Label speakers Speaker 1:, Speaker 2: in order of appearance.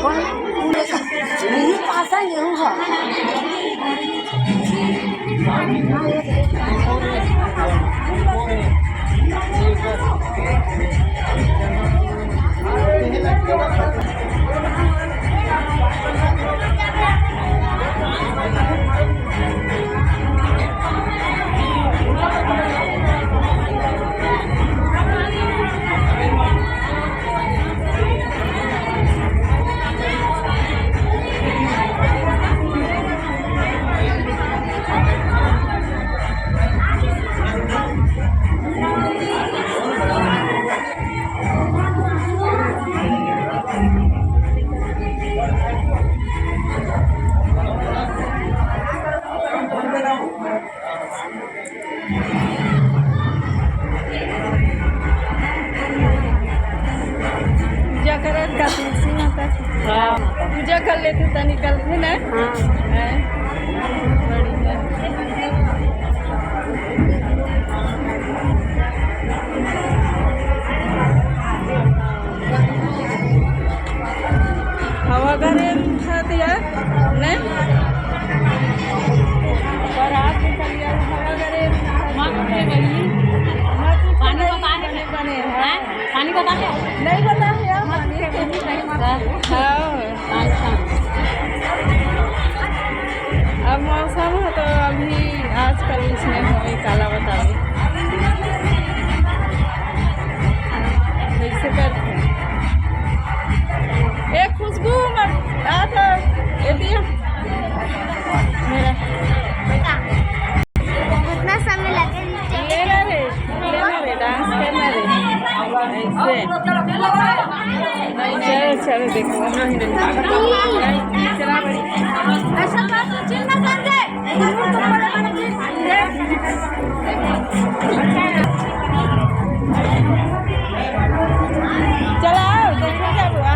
Speaker 1: 你大山也很好。पूजा कर लेते तो निकलते ना। हाँ बढ़िया। हवा घरे था दिया ने पर आप निकलिए हवा घरे मां के गई पानी का पानी बने हैं। पानी का पानी नहीं पता है यार। पानी के नहीं मारा। अब मौसम है तो अभी आजकल इसमें हमें काला बताओ कैसे करते हैं। एक खुशबू आता ये दिया मेरा
Speaker 2: कितना समय लगेगा
Speaker 1: लेना रे डांस करना रे ऐसे नहीं। चलो देखो चला बड़ी ऐसा बात चिन्ह कर दे। चला देखो क्या हुआ।